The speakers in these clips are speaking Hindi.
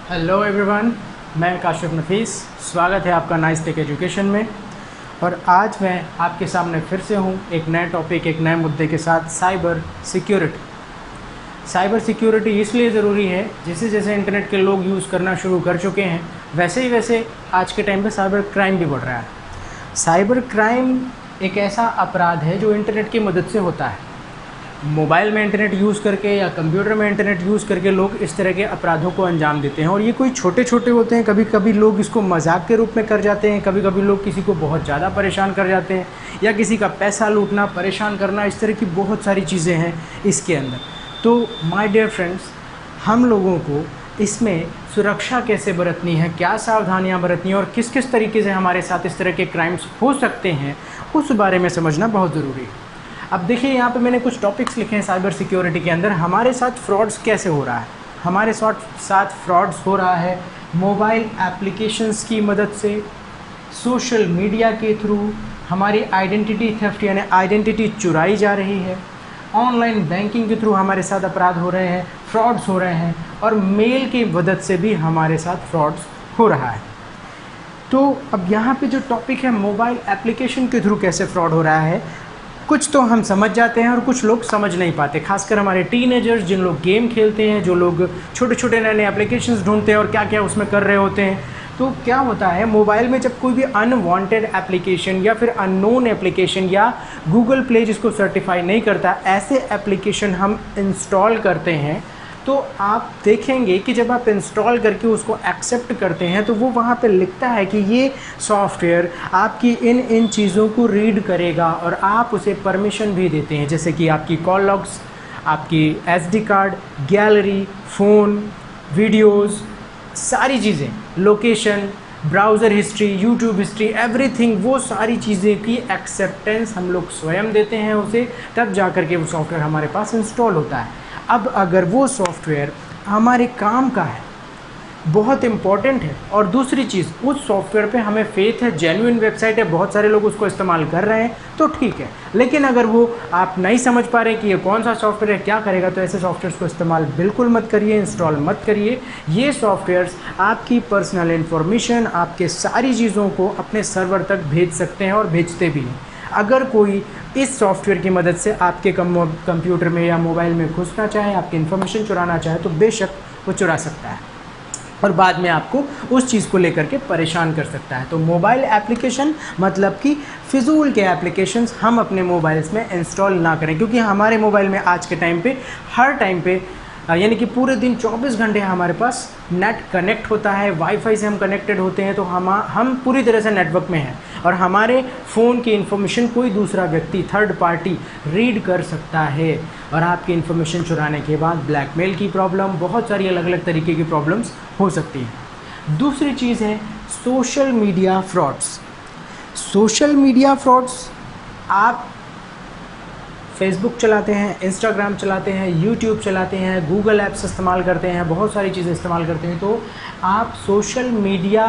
हेलो एवरीवन, मैं काशिफ नफीस। स्वागत है आपका नाइस टेक एजुकेशन में। और आज मैं आपके सामने फिर से हूँ एक नए टॉपिक, एक नए मुद्दे के साथ, साइबर सिक्योरिटी। साइबर सिक्योरिटी इसलिए ज़रूरी है, जैसे जैसे इंटरनेट के लोग यूज़ करना शुरू कर चुके हैं वैसे ही वैसे आज के टाइम पे साइबर क्राइम भी बढ़ रहा है। साइबर क्राइम एक ऐसा अपराध है जो इंटरनेट की मदद से होता है। मोबाइल में इंटरनेट यूज़ करके या कंप्यूटर में इंटरनेट यूज़ करके लोग इस तरह के अपराधों को अंजाम देते हैं। और ये कोई छोटे छोटे होते हैं, कभी कभी लोग इसको मजाक के रूप में कर जाते हैं, कभी कभी लोग किसी को बहुत ज़्यादा परेशान कर जाते हैं, या किसी का पैसा लूटना, परेशान करना, इस तरह की बहुत सारी चीज़ें हैं इसके अंदर। तो माय डियर फ्रेंड्स, हम लोगों को इसमें सुरक्षा कैसे बरतनी है, क्या सावधानियां बरतनी है और किस किस तरीके से हमारे साथ इस तरह के क्राइम्स हो सकते हैं, उस बारे में समझना बहुत ज़रूरी है। अब देखिए, यहाँ पे मैंने कुछ टॉपिक्स लिखे हैं साइबर सिक्योरिटी के अंदर। हमारे साथ फ्रॉड्स कैसे हो रहा है? हमारे साथ फ्रॉड्स हो रहा है मोबाइल एप्लीकेशंस की मदद से, सोशल मीडिया के थ्रू हमारी आइडेंटिटी थेफ्ट यानी आइडेंटिटी चुराई जा रही है, ऑनलाइन बैंकिंग के थ्रू हमारे साथ अपराध हो रहे हैं, फ्रॉड्स हो रहे हैं, और मेल की मदद से भी हमारे साथ फ्रॉड्स हो रहा है। तो अब यहाँ पे जो टॉपिक है, मोबाइल एप्लीकेशन के थ्रू कैसे फ्रॉड हो रहा है, कुछ तो हम समझ जाते हैं और कुछ लोग समझ नहीं पाते। खासकर हमारे टीनेजर्स, जिन लोग गेम खेलते हैं, जो लोग छोटे छोटे नए नए एप्लीकेशंस ढूंढते हैं और क्या क्या उसमें कर रहे होते हैं। तो क्या होता है, मोबाइल में जब कोई भी अनवांटेड एप्लीकेशन या फिर अननोन एप्लीकेशन या गूगल प्ले जिसको सर्टिफाई नहीं करता, ऐसे एप्लीकेशन हम इंस्टॉल करते हैं, तो आप देखेंगे कि जब आप इंस्टॉल करके उसको एक्सेप्ट करते हैं तो वो वहाँ पे लिखता है कि ये सॉफ्टवेयर आपकी इन चीज़ों को रीड करेगा, और आप उसे परमिशन भी देते हैं, जैसे कि आपकी कॉल लॉग्स, आपकी SD card, gallery, phone, videos, सारी चीज़ें, location, browser history, YouTube history, everything, वो सारी चीज़ें की एक्सेप्टेंस हम लोग स्वयं देते हैं उसे, तब जा कर के वो सॉफ्टवेयर हमारे पास इंस्टॉल होता है। अब अगर वो सॉफ्टवेयर हमारे काम का है, बहुत इम्पॉर्टेंट है, और दूसरी चीज़ उस सॉफ्टवेयर पे हमें फेथ है, जेन्युइन वेबसाइट है, बहुत सारे लोग उसको इस्तेमाल कर रहे हैं, तो ठीक है। लेकिन अगर वो आप नहीं समझ पा रहे कि ये कौन सा सॉफ्टवेयर है, क्या करेगा, तो ऐसे सॉफ्टवेयर्स को इस्तेमाल बिल्कुल मत करिए, इंस्टॉल मत करिए। ये सॉफ्टवेयर्स आपकी पर्सनल इन्फॉर्मेशन, आपके सारी चीज़ों को अपने सर्वर तक भेज सकते हैं और भेजते भी हैं। अगर कोई इस सॉफ्टवेयर की मदद से आपके कंप्यूटर में या मोबाइल में घुसना चाहे, आपकी इन्फॉर्मेशन चुराना चाहे, तो बेशक वो चुरा सकता है और बाद में आपको उस चीज़ को लेकर के परेशान कर सकता है। तो मोबाइल एप्लीकेशन मतलब कि फिजूल के एप्लीकेशंस हम अपने मोबाइल्स में इंस्टॉल ना करें, क्योंकि हमारे मोबाइल में आज के टाइम पे हर टाइम पे यानी कि पूरे दिन 24 घंटे हमारे पास नेट कनेक्ट होता है, वाईफाई से हम कनेक्टेड होते हैं, तो हम पूरी तरह से नेटवर्क में हैं, और हमारे फ़ोन की इन्फॉर्मेशन कोई दूसरा व्यक्ति, थर्ड पार्टी रीड कर सकता है, और आपकी इन्फॉर्मेशन चुराने के बाद ब्लैकमेल की प्रॉब्लम, बहुत सारी अलग अलग तरीके की प्रॉब्लम्स हो सकती हैं। दूसरी चीज़ है social media frauds. Social media frauds, आप फेसबुक चलाते हैं, इंस्टाग्राम चलाते हैं, यूट्यूब चलाते हैं, गूगल ऐप्स इस्तेमाल करते हैं, बहुत सारी चीज़ें इस्तेमाल करते हैं, तो आप सोशल मीडिया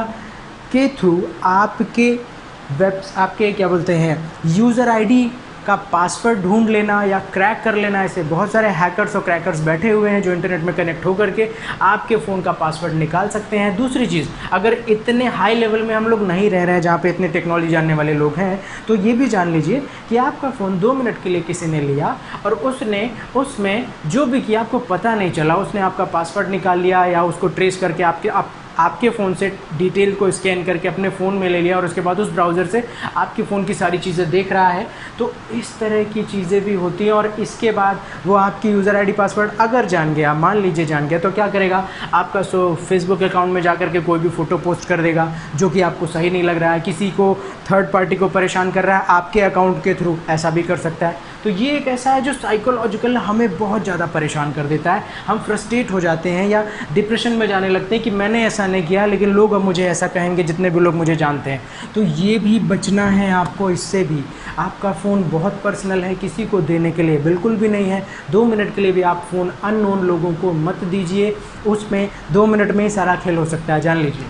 के थ्रू आपके क्या बोलते हैं, यूज़र आईडी का पासवर्ड ढूंढ लेना या क्रैक कर लेना। ऐसे बहुत सारे हैकर्स और क्रैकर्स बैठे हुए हैं जो इंटरनेट में कनेक्ट होकर के आपके फ़ोन का पासवर्ड निकाल सकते हैं। दूसरी चीज़, अगर इतने हाई लेवल में हम लोग नहीं रह रहे हैं जहाँ पे इतने टेक्नोलॉजी जानने वाले लोग हैं, तो ये भी जान लीजिए कि आपका फ़ोन 2 मिनट के लिए किसी ने लिया और उसने उसमें जो भी किया आपको पता नहीं चला, उसने आपका पासवर्ड निकाल लिया या उसको ट्रेस करके आपके फ़ोन से डिटेल को स्कैन करके अपने फ़ोन में ले लिया, और उसके बाद उस ब्राउज़र से आपके फ़ोन की सारी चीज़ें देख रहा है। तो इस तरह की चीज़ें भी होती हैं, और इसके बाद वो आपकी यूज़र आईडी पासवर्ड अगर जान गया, मान लीजिए जान गया, तो क्या करेगा, आपका फेसबुक अकाउंट में जाकर के कोई भी फ़ोटो पोस्ट कर देगा जो कि आपको सही नहीं लग रहा है, किसी को थर्ड पार्टी को परेशान कर रहा है आपके अकाउंट के थ्रू, ऐसा भी कर सकता है। तो ये एक ऐसा है जो साइकोलॉजिकल हमें बहुत ज़्यादा परेशान कर देता है। हम फ्रस्ट्रेट हो जाते हैं या डिप्रेशन में जाने लगते हैं कि मैंने ऐसा नहीं किया, लेकिन लोग अब मुझे ऐसा कहेंगे, जितने भी लोग मुझे जानते हैं। तो ये भी बचना है आपको इससे भी। आपका फ़ोन बहुत पर्सनल है, किसी को देने के लिए बिल्कुल भी नहीं है। 2 मिनट के लिए भी आप फ़ोन अननोन लोगों को मत दीजिए, उसमें 2 मिनट में ही सारा खेल हो सकता है, जान लीजिए।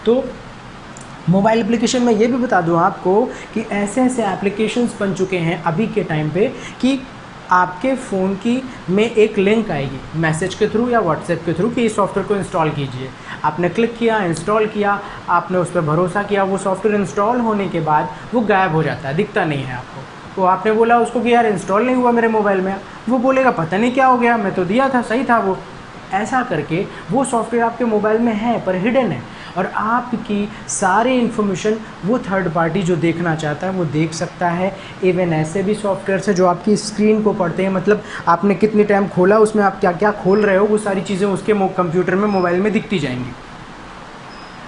तो मोबाइल एप्लीकेशन में ये भी बता दूं आपको कि ऐसे ऐसे एप्लीकेशंस बन चुके हैं अभी के टाइम पे कि आपके फ़ोन की में एक लिंक आएगी मैसेज के थ्रू या व्हाट्सएप के थ्रू कि इस सॉफ्टवेयर को इंस्टॉल कीजिए। आपने क्लिक किया, इंस्टॉल किया, आपने उस पर भरोसा किया, वो सॉफ्टवेयर इंस्टॉल होने के बाद वो गायब हो जाता है, दिखता नहीं है आपको। तो आपने बोला उसको कि यार इंस्टॉल नहीं हुआ मेरे मोबाइल में, वो बोलेगा पता नहीं क्या हो गया, मैं तो दिया था, सही था वो। ऐसा करके वो सॉफ्टवेयर आपके मोबाइल में है पर हिडन है, और आपकी सारी इन्फॉर्मेशन वो थर्ड पार्टी जो देखना चाहता है वो देख सकता है। इवन ऐसे भी सॉफ्टवेयर है जो आपकी स्क्रीन को पढ़ते हैं, मतलब आपने कितनी टाइम खोला, उसमें आप क्या क्या खोल रहे हो, वो सारी चीज़ें उसके कंप्यूटर में, मोबाइल में दिखती जाएंगी।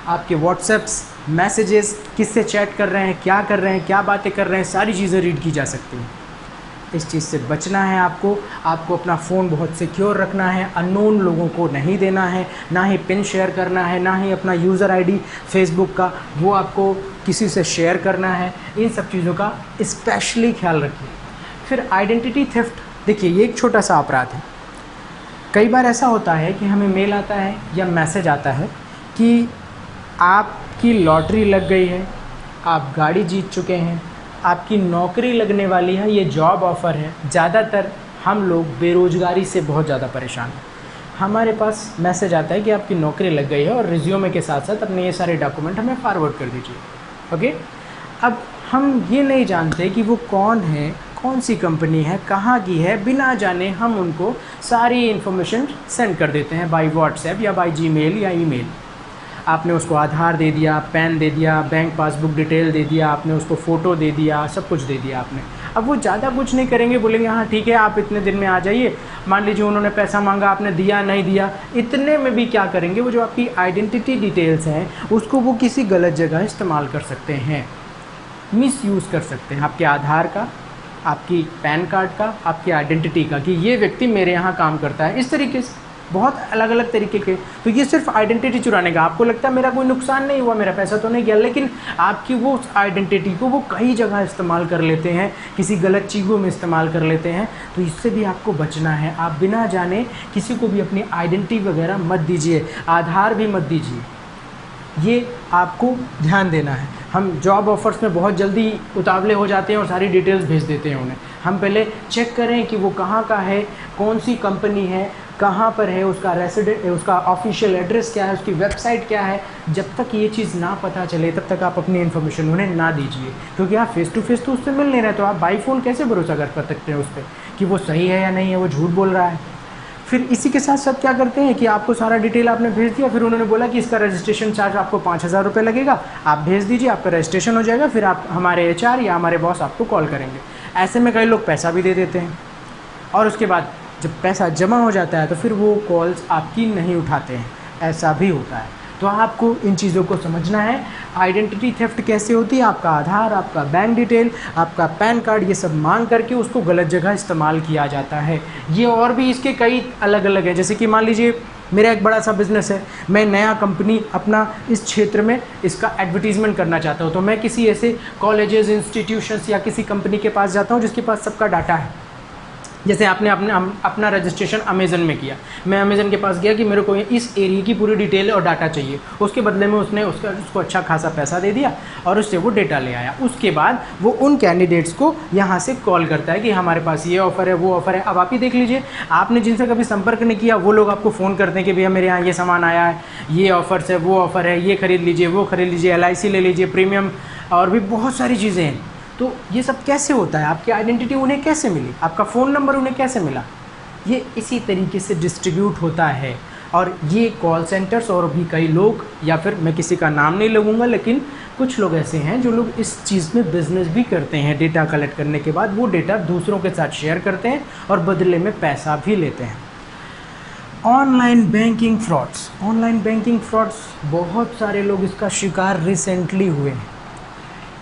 आपके व्हाट्सएप्स, मैसेजेस, किससे चैट कर रहे हैं, क्या कर रहे हैं, क्या बातें कर रहे हैं, सारी चीज़ें रीड की जा सकती हैं। इस चीज़ से बचना है आपको अपना फ़ोन बहुत सिक्योर रखना है, अननोन लोगों को नहीं देना है, ना ही पिन शेयर करना है, ना ही अपना यूज़र आईडी फेसबुक का वो आपको किसी से शेयर करना है। इन सब चीज़ों का स्पेशली ख्याल रखिए। फिर आइडेंटिटी थेफ्ट, देखिए ये एक छोटा सा अपराध है। कई बार ऐसा होता है कि हमें मेल आता है या मैसेज आता है कि आपकी लॉटरी लग गई है, आप गाड़ी जीत चुके हैं, आपकी नौकरी लगने वाली है, ये जॉब ऑफ़र है। ज़्यादातर हम लोग बेरोज़गारी से बहुत ज़्यादा परेशान हैं। हमारे पास मैसेज आता है कि आपकी नौकरी लग गई है और रिज्यूमे के साथ साथ अपने ये सारे डॉक्यूमेंट हमें फॉरवर्ड कर दीजिए। ओके, अब हम ये नहीं जानते कि वो कौन है, कौन सी कंपनी है, कहाँ की है, बिना जाने हम उनको सारी इन्फॉर्मेशन सेंड कर देते हैं बाय व्हाट्सएप या बाय जीमेल या ईमेल। आपने उसको आधार दे दिया, पैन दे दिया, बैंक पासबुक डिटेल दे दिया, आपने उसको फ़ोटो दे दिया, सब कुछ दे दिया आपने। अब वो ज़्यादा कुछ नहीं करेंगे, बोलेंगे हाँ ठीक है आप इतने दिन में आ जाइए। मान लीजिए उन्होंने पैसा मांगा, आपने दिया नहीं दिया, इतने में भी क्या करेंगे, वो जो आपकी आइडेंटिटी डिटेल्स हैं उसको वो किसी गलत जगह इस्तेमाल कर सकते हैं, मिसयूज़ कर सकते हैं। आपके आधार का, आपकी पैन कार्ड का, आपकी आइडेंटिटी का, कि ये व्यक्ति मेरे यहाँ काम करता है, इस तरीके से बहुत अलग अलग तरीके के। तो ये सिर्फ आइडेंटिटी चुराने का, आपको लगता है मेरा कोई नुकसान नहीं हुआ, मेरा पैसा तो नहीं गया, लेकिन आपकी वो आइडेंटिटी को वो कई जगह इस्तेमाल कर लेते हैं, किसी गलत चीज़ों में इस्तेमाल कर लेते हैं। तो इससे भी आपको बचना है। आप बिना जाने किसी को भी अपनी आइडेंटिटी वगैरह मत दीजिए, आधार भी मत दीजिए, ये आपको ध्यान देना है। हम जॉब ऑफ़र्स में बहुत जल्दी उतावले हो जाते हैं और सारी डिटेल्स भेज देते हैं उन्हें। हम पहले चेक करें कि वो कहाँ का है, कौन सी कंपनी है, कहाँ पर है, उसका रेसिडेंट, उसका ऑफिशियल एड्रेस क्या है, उसकी वेबसाइट क्या है। जब तक ये चीज़ ना पता चले तब तक आप अपनी इन्फॉर्मेशन उन्हें ना दीजिए, क्योंकि आप फेस टू फेस तो उससे मिल नहीं रहे, तो आप बाई फ़ोन कैसे भरोसा कर सकते हैं उस पर कि वो सही है या नहीं है, वो झूठ बोल रहा है। फिर इसी के साथ साथ क्या करते हैं कि आपको सारा डिटेल आपने भेज दिया, फिर उन्होंने बोला कि इसका रजिस्ट्रेशन चार्ज आपको 5,000 रुपये लगेगा, आप भेज दीजिए, आपका रजिस्ट्रेशन हो जाएगा, फिर आप हमारे HR या हमारे बॉस आपको कॉल करेंगे। ऐसे में कई लोग पैसा भी दे देते हैं, और उसके बाद जब पैसा जमा हो जाता है तो फिर वो कॉल्स आपकी नहीं उठाते हैं, ऐसा भी होता है। तो आपको इन चीज़ों को समझना है। आइडेंटिटी थेफ्ट कैसे होती है, आपका आधार, आपका बैंक डिटेल, आपका पैन कार्ड, ये सब मांग करके उसको गलत जगह इस्तेमाल किया जाता है। ये और भी इसके कई अलग अलग हैं, जैसे कि मान लीजिए मेरा एक बड़ा सा बिज़नेस है, मैं नया कंपनी अपना इस क्षेत्र में इसका एडवर्टीज़मेंट करना चाहता हूँ, तो मैं किसी ऐसे कॉलेजेस, इंस्टीट्यूशंस या किसी कंपनी के पास जाता हूँ जिसके पास सबका डाटा है। जैसे आपने अपना रजिस्ट्रेशन अमेज़न में किया, मैं अमेज़न के पास गया कि मेरे को इस एरिया की पूरी डिटेल और डाटा चाहिए, उसके बदले में उसने उसको अच्छा खासा पैसा दे दिया और उससे वो डेटा ले आया। उसके बाद वो उन कैंडिडेट्स को यहाँ से कॉल करता है कि हमारे पास ये ऑफ़र है, वो ऑफ़र है। अब आप ही देख लीजिए, आपने जिनसे कभी संपर्क नहीं किया वो लोग आपको फ़ोन करते हैं कि भैया मेरे यहाँ ये सामान आया है, ये ऑफ़र्स है, वो ऑफ़र है, ये खरीद लीजिए, वो खरीद लीजिए, LIC ले लीजिए, प्रीमियम, और भी बहुत सारी चीज़ें हैं। तो ये सब कैसे होता है, आपकी आइडेंटिटी उन्हें कैसे मिली, आपका फ़ोन नंबर उन्हें कैसे मिला, ये इसी तरीके से डिस्ट्रीब्यूट होता है। और ये कॉल सेंटर्स और भी कई लोग, या फिर मैं किसी का नाम नहीं लगूंगा, लेकिन कुछ लोग ऐसे हैं जो लोग इस चीज़ में बिज़नेस भी करते हैं। डेटा कलेक्ट करने के बाद वो डेटा दूसरों के साथ शेयर करते हैं और बदले में पैसा भी लेते हैं। Online banking frauds, online banking frauds बहुत सारे लोग इसका शिकार रिसेंटली हुए हैं।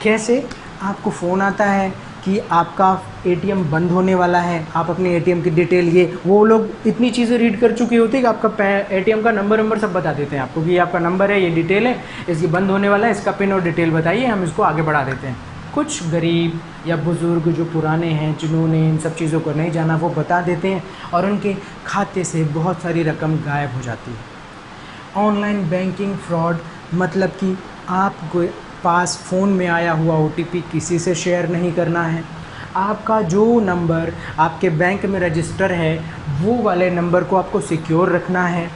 कैसे, आपको फ़ोन आता है कि आपका ATM बंद होने वाला है, आप अपने ATM की डिटेल, ये वो लोग इतनी चीज़ें रीड कर चुके होते हैं कि आपका ATM का नंबर सब बता देते हैं आपको कि ये आपका नंबर है, ये डिटेल है, इसकी बंद होने वाला है, इसका पिन और डिटेल बताइए, हम इसको आगे बढ़ा देते हैं। कुछ गरीब या बुज़ुर्ग जो पुराने हैं, जिन्होंने इन सब चीज़ों को नहीं जाना, वो बता देते हैं और उनके खाते से बहुत सारी रकम गायब हो जाती है। ऑनलाइन बैंकिंग फ्रॉड मतलब कि आपको पास फ़ोन में आया हुआ OTP किसी से शेयर नहीं करना है, आपका जो नंबर आपके बैंक में रजिस्टर है वो वाले नंबर को आपको सिक्योर रखना है।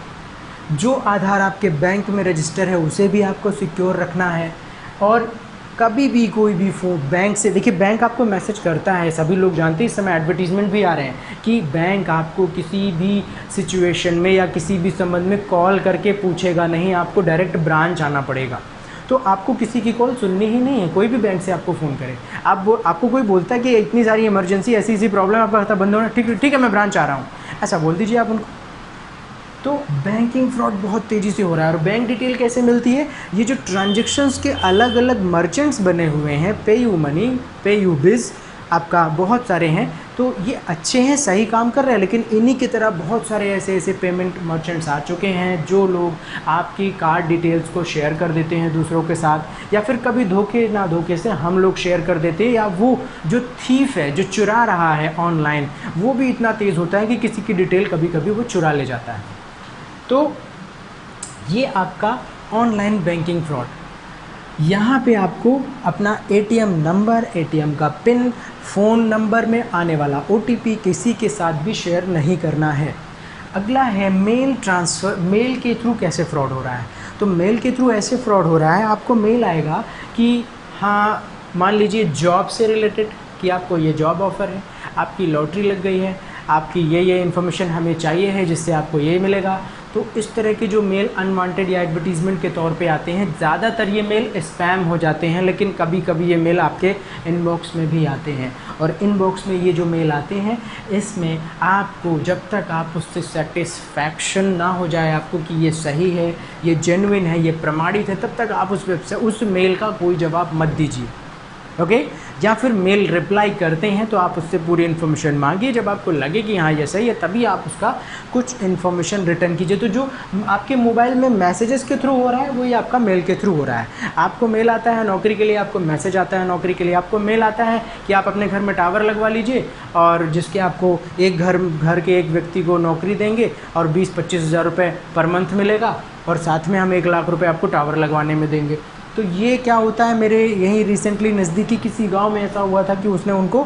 जो आधार आपके बैंक में रजिस्टर है उसे भी आपको सिक्योर रखना है। और कभी भी कोई भी बैंक से, देखिए बैंक आपको मैसेज करता है, सभी लोग जानते हैं, इस समय एडवर्टीज़मेंट भी आ रहे हैं कि बैंक आपको किसी भी सिचुएशन में या किसी भी संबंध में कॉल करके पूछेगा नहीं, आपको डायरेक्ट ब्रांच आना पड़ेगा। तो आपको किसी की कॉल सुननी ही नहीं है, कोई भी बैंक से आपको फ़ोन करे। आपको कोई बोलता है कि इतनी सारी इमरजेंसी, ऐसी प्रॉब्लम, आपका खाता बंद होना, ठीक है मैं ब्रांच आ रहा हूँ, ऐसा बोल दीजिए आप उनको। तो बैंकिंग फ्रॉड बहुत तेज़ी से हो रहा है। और बैंक डिटेल कैसे मिलती है? ये जो ट्रांजेक्शन्स के अलग अलग मर्चेंट्स बने हुए हैं, पे यू मनी, पे यू बिज़, आपका बहुत सारे हैं, तो ये अच्छे हैं, सही काम कर रहे हैं। लेकिन इन्हीं की तरह बहुत सारे ऐसे पेमेंट मर्चेंट्स आ चुके हैं जो लोग आपकी कार्ड डिटेल्स को शेयर कर देते हैं दूसरों के साथ, या फिर कभी धोखे ना धोखे से हम लोग शेयर कर देते हैं, या वो जो थीफ है जो चुरा रहा है ऑनलाइन, वो भी इतना तेज़ होता है कि किसी की डिटेल कभी कभी वो चुरा ले जाता है। तो ये आपका ऑनलाइन बैंकिंग फ्रॉड। यहाँ पे आपको अपना एटीएम नंबर, एटीएम का पिन, फ़ोन नंबर में आने वाला ओटीपी किसी के साथ भी शेयर नहीं करना है। अगला है मेल ट्रांसफ़र। मेल के थ्रू कैसे फ्रॉड हो रहा है? तो मेल के थ्रू ऐसे फ्रॉड हो रहा है, आपको मेल आएगा कि हाँ, मान लीजिए जॉब से रिलेटेड, कि आपको ये जॉब ऑफ़र है, आपकी लॉटरी लग गई है, आपकी ये इन्फॉर्मेशन हमें चाहिए है जिससे आपको ये मिलेगा। तो इस तरह के जो मेल अनवांटेड या एडवर्टीज़मेंट के तौर पे आते हैं, ज़्यादातर ये मेल स्पैम हो जाते हैं, लेकिन कभी कभी ये मेल आपके इनबॉक्स में भी आते हैं। और इनबॉक्स में ये जो मेल आते हैं, इसमें आपको जब तक आप उससे सेटिस्फैक्शन ना हो जाए आपको कि ये सही है, ये जेन्युइन है, ये प्रमाणित है, तब तक आप उस मेल का कोई जवाब मत दीजिए। ओके, या फिर मेल रिप्लाई करते हैं तो आप उससे पूरी इन्फॉर्मेशन मांगिए। जब आपको लगे कि हाँ ये सही है, तभी आप उसका कुछ इन्फॉर्मेशन रिटर्न कीजिए। तो जो आपके मोबाइल में मैसेजेस के थ्रू हो रहा है, वही आपका मेल के थ्रू हो रहा है। आपको मेल आता है नौकरी के लिए, आपको मैसेज आता है नौकरी के लिए, आपको मेल आता है कि आप अपने घर में टावर लगवा लीजिए, और जिसके आपको एक घर के एक व्यक्ति को नौकरी देंगे और 20-25 हज़ार रुपये पर मंथ मिलेगा, और साथ में हम 1 लाख रुपये आपको टावर लगवाने में देंगे। तो ये क्या होता है, मेरे यहीं रिसेंटली नज़दीकी किसी गांव में ऐसा हुआ था कि उसने उनको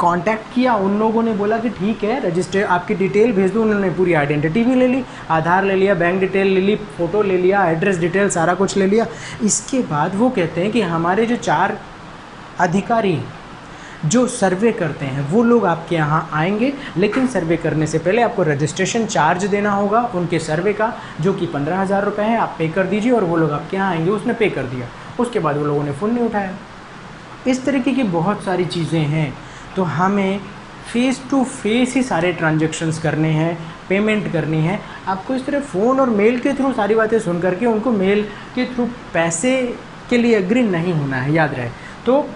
कांटेक्ट किया, उन लोगों ने बोला कि ठीक है रजिस्टर आपकी डिटेल भेज दो। उन्होंने पूरी आइडेंटिटी भी ले ली, आधार ले लिया, बैंक डिटेल ले ली, फ़ोटो ले लिया, एड्रेस डिटेल सारा कुछ ले लिया। इसके बाद वो कहते हैं कि हमारे जो 4 अधिकारी जो सर्वे करते हैं वो लोग आपके यहाँ आएंगे, लेकिन सर्वे करने से पहले आपको रजिस्ट्रेशन चार्ज देना होगा उनके सर्वे का, जो कि 15,000 रुपये है, आप पे कर दीजिए और वो लोग आपके यहाँ आएंगे। उसने पे कर दिया, उसके बाद वो लोगों ने फ़ोन नहीं उठाया। इस तरीके की बहुत सारी चीज़ें हैं। तो हमें फेस टू फेस ही सारे ट्रांजेक्शन्स करने हैं, पेमेंट करनी है। आपको इस तरह फ़ोन और मेल के थ्रू सारी बातें सुन करके उनको मेल के थ्रू पैसे के लिए एग्री नहीं होना है, याद रहे। तो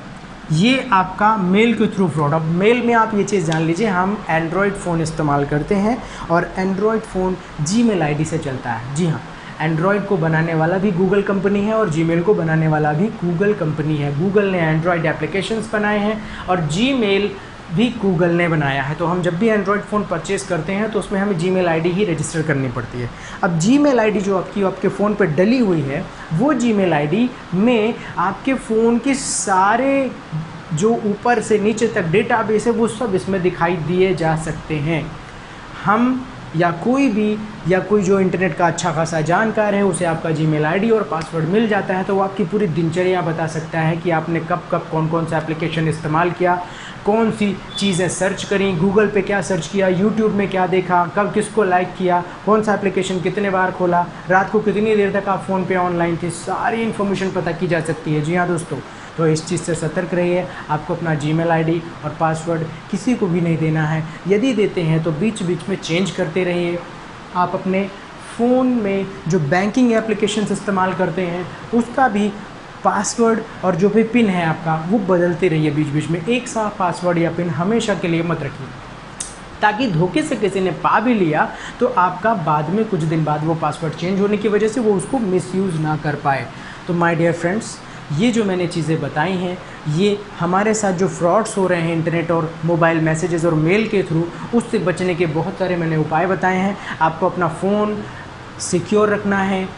ये आपका मेल के थ्रू फ्रॉड। अब मेल में आप ये चीज़ जान लीजिए, हम एंड्रॉयड फ़ोन इस्तेमाल करते हैं और एंड्रॉयड फ़ोन जीमेल आईडी से चलता है। जी हाँ, एंड्रॉयड को बनाने वाला भी गूगल कंपनी है और जीमेल को बनाने वाला भी गूगल कंपनी है। गूगल ने एंड्रॉयड एप्लीकेशंस बनाए हैं और जीमेल भी गूगल ने बनाया है। तो हम जब भी एंड्रॉयड फ़ोन परचेज़ करते हैं तो उसमें हमें जीमेल आईडी ही रजिस्टर करनी पड़ती है। अब जीमेल आईडी जो आपके फ़ोन पर डली हुई है, वो जीमेल आईडी में आपके फ़ोन के सारे जो ऊपर से नीचे तक डेटाबेस है वो सब इसमें दिखाई दिए जा सकते हैं। हम या कोई जो इंटरनेट का अच्छा खासा जानकार है, उसे आपका जीमेल आईडी और पासवर्ड मिल जाता है, तो वो आपकी पूरी दिनचर्या बता सकता है कि आपने कब कौन सा एप्लीकेशन इस्तेमाल किया, कौन सी चीज़ें सर्च करी, गूगल पे क्या सर्च किया, यूट्यूब में क्या देखा, कब किसको लाइक किया, कौन सा एप्लीकेशन कितने बार खोला, रात को कितनी देर तक आप फ़ोन पे ऑनलाइन थे, सारी इन्फॉर्मेशन पता की जा सकती है। जी हाँ दोस्तों, तो इस चीज़ से सतर्क रहिए। आपको अपना जीमेल आईडी और पासवर्ड किसी को भी नहीं देना है। यदि देते हैं तो बीच बीच में चेंज करते रहिए। आप अपने फ़ोन में जो बैंकिंग एप्लीकेशंस इस्तेमाल करते हैं उसका भी पासवर्ड और जो भी पिन है आपका वो बदलते रहिए बीच बीच में। एक सा पासवर्ड या पिन हमेशा के लिए मत रखिए, ताकि धोखे से किसी ने पा भी लिया तो आपका बाद में कुछ दिन बाद वो पासवर्ड चेंज होने की वजह से वो उसको मिसयूज़ ना कर पाए। तो माय डियर फ्रेंड्स, ये जो मैंने चीज़ें बताई हैं, ये हमारे साथ जो फ्रॉड्स हो रहे हैं इंटरनेट और मोबाइल मैसेजेस और मेल के थ्रू, उससे बचने के बहुत सारे मैंने उपाय बताए हैं। आपको अपना फ़ोन सिक्योर रखना है,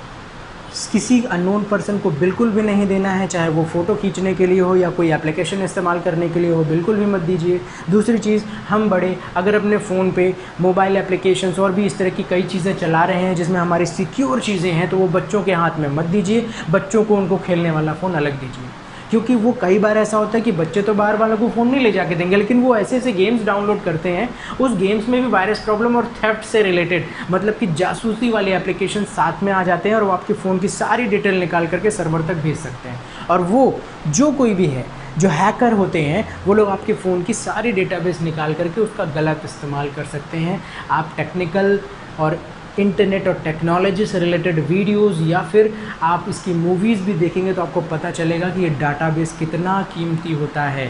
किसी अननोन पर्सन को बिल्कुल भी नहीं देना है, चाहे वो फ़ोटो खींचने के लिए हो या कोई एप्लीकेशन इस्तेमाल करने के लिए हो, बिल्कुल भी मत दीजिए। दूसरी चीज़, हम बड़े अगर अपने फ़ोन पे मोबाइल एप्लीकेशंस और भी इस तरह की कई चीज़ें चला रहे हैं जिसमें हमारी सिक्योर चीज़ें हैं, तो वो बच्चों के हाथ में मत दीजिए। बच्चों को उनको खेलने वाला फ़ोन अलग दीजिए, क्योंकि वो कई बार ऐसा होता है कि बच्चे तो बाहर वालों को फ़ोन नहीं ले जाके देंगे, लेकिन वो ऐसे ऐसे गेम्स डाउनलोड करते हैं, उस गेम्स में भी वायरस प्रॉब्लम और थेफ्ट से रिलेटेड, मतलब कि जासूसी वाले एप्लीकेशन साथ में आ जाते हैं और वो आपके फ़ोन की सारी डिटेल निकाल करके सर्वर तक भेज सकते हैं। और वो जो कोई भी है, जो हैकर होते हैं, वो लोग आपके फ़ोन की सारी डेटाबेस निकाल करके उसका गलत इस्तेमाल कर सकते हैं। आप टेक्निकल और इंटरनेट और टेक्नोलॉजी से रिलेटेड वीडियोस या फिर आप इसकी मूवीज़ भी देखेंगे तो आपको पता चलेगा कि ये डाटाबेस कितना कीमती होता है।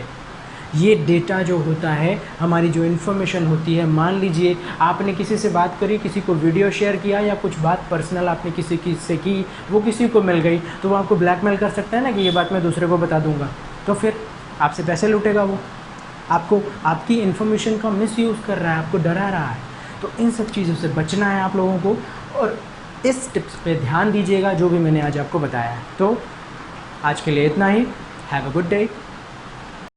ये डेटा जो होता है, हमारी जो इन्फॉर्मेशन होती है, मान लीजिए आपने किसी से बात करी, किसी को वीडियो शेयर किया या कुछ बात पर्सनल आपने किसी से की, वो किसी को मिल गई, तो वो आपको ब्लैकमेल कर सकता है ना कि ये बात मैं दूसरे को बता दूंगा, तो फिर आपसे पैसे लूटेगा वो, आपको आपकी इन्फॉर्मेशन का मिसयूज़ कर रहा है, आपको डरा रहा है। तो इन सब चीज़ों से बचना है आप लोगों को, और इस टिप्स पे ध्यान दीजिएगा जो भी मैंने आज आपको बताया है। तो आज के लिए इतना ही। Have a good day.